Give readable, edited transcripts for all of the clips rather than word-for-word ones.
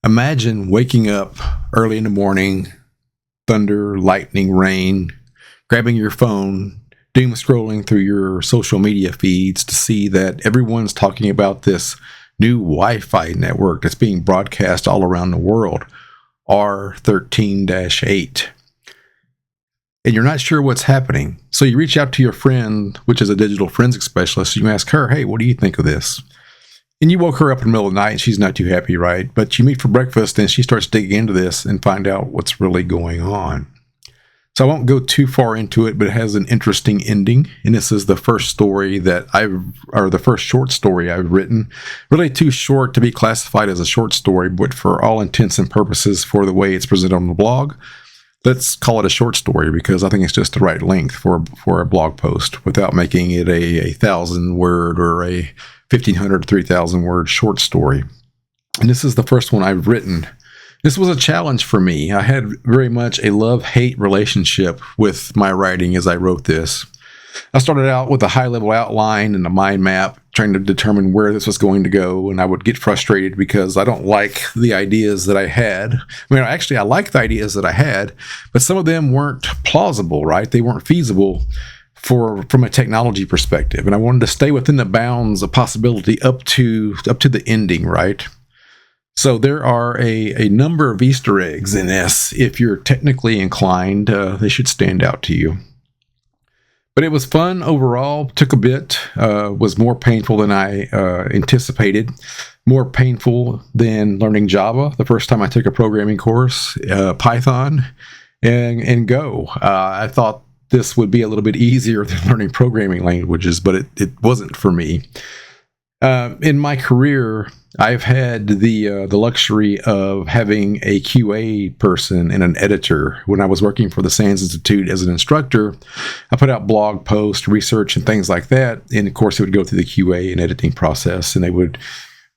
Imagine waking up early in the morning, thunder, lightning, rain, grabbing your phone, doom scrolling through your social media feeds to see that everyone's talking about this new Wi-Fi network that's being broadcast all around the world, R13-8. And you're not sure what's happening. So you reach out to your friend, which is a digital forensic specialist. You ask her, hey, what do you think of this? And you woke her up in the middle of the night and she's not too happy, right? But you meet for breakfast and she starts digging into this and find out what's really going on. So I won't go too far into it, but it has an interesting ending. And this is the first story the first short story I've written. Really too short to be classified as a short story, but for all intents and purposes for the way it's presented on the blog, let's call it a short story because I think it's just the right length for a blog post without making it a 1,000-word or a 1,500 to 3,000 word short story. And this is the first one I've written. This was a challenge for me. I had very much a love-hate relationship with my writing as I wrote this. I started out with a high-level outline and a mind map, trying to determine where this was going to go, and I would get frustrated because I don't like the ideas that I had. I mean, actually, I like the ideas that I had, but some of them weren't plausible, right? They weren't feasible from a technology perspective, and I wanted to stay within the bounds of possibility up to the ending, right? So there are a number of Easter eggs in this. If you're technically inclined, they should stand out to you. But it was fun overall. Took a bit. Was more painful than I anticipated. More painful than learning Java the first time I took a programming course, Python, and Go. I thought this would be a little bit easier than learning programming languages, but it wasn't for me. In my career, I've had the luxury of having a QA person and an editor. When I was working for the SANS Institute as an instructor, I put out blog posts, research, and things like that. And of course, it would go through the QA and editing process, and they would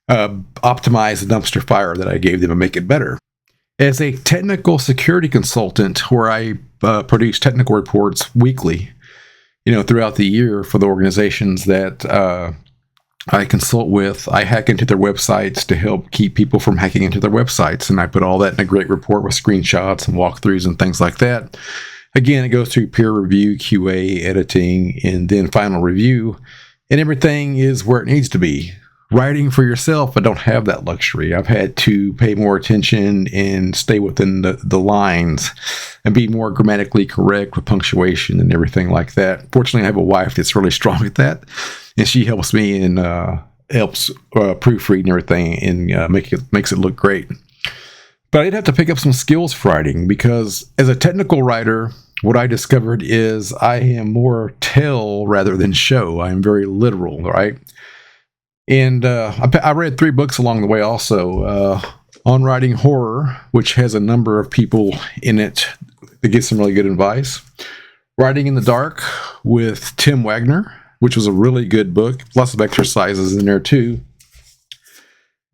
optimize the dumpster fire that I gave them and make it better. As a technical security consultant, where I produce technical reports weekly, throughout the year for the organizations that I consult with, I hack into their websites to help keep people from hacking into their websites. And I put all that in a great report with screenshots and walkthroughs and things like that. Again, it goes through peer review, QA, editing, and then final review. And everything is where it needs to be. Writing for yourself, I don't have that luxury. I've had to pay more attention and stay within the lines and be more grammatically correct with punctuation and everything like that. Fortunately, I have a wife that's really strong at that, and she helps me and helps proofread and everything and makes it look great. But I did have to pick up some skills for writing because as a technical writer, what I discovered is I am more tell rather than show. I am very literal, right? And I read 3 books along the way also. On Writing Horror, which has a number of people in it that give some really good advice. Writing in the Dark with Tim Wagner, which was a really good book. Lots of exercises in there too.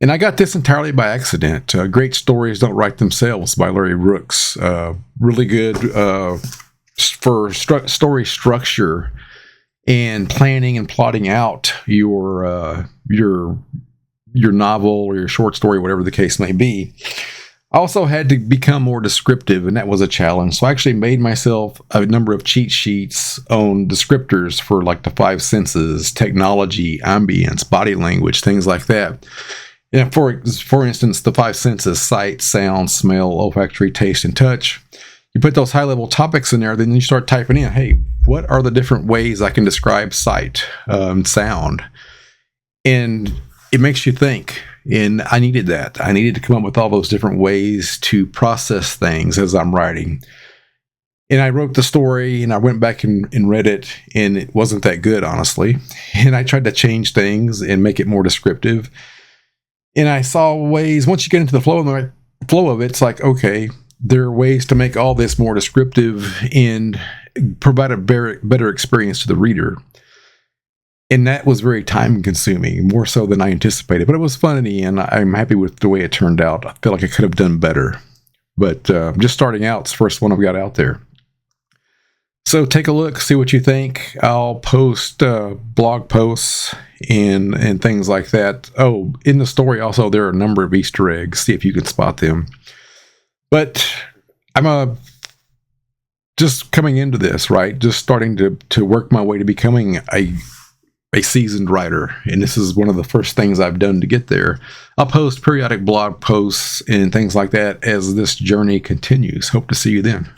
And I got this entirely by accident. Great Stories Don't Write Themselves by Larry Rooks. Really good for story structure and planning and plotting out your novel or your short story, whatever the case may be. I also had to become more descriptive, and that was a challenge. So I actually made myself a number of cheat sheets on descriptors for like the 5 senses, technology, ambience, body language, things like that. And for instance, the 5 senses, sight, sound, smell, olfactory, taste, and touch. You put those high-level topics in there, then you start typing in, hey, what are the different ways I can describe sight, sound? And it makes you think. And I needed that. I needed to come up with all those different ways to process things as I'm writing. And I wrote the story, and I went back and read it, and it wasn't that good, honestly. And I tried to change things and make it more descriptive. And I saw ways, once you get into the flow of it, it's like, okay, there are ways to make all this more descriptive and provide a better experience to the reader. And that was very time consuming, more so than I anticipated. But it was fun in the end. I'm happy with the way it turned out. I feel like I could have done better. But just starting out, it's the first one I've got out there. So take a look, see what you think. I'll post blog posts and things like that. Oh, in the story also, there are a number of Easter eggs. See if you can spot them. But I'm just coming into this, right? Just starting to work my way to becoming a seasoned writer. And this is one of the first things I've done to get there. I'll post periodic blog posts and things like that as this journey continues. Hope to see you then.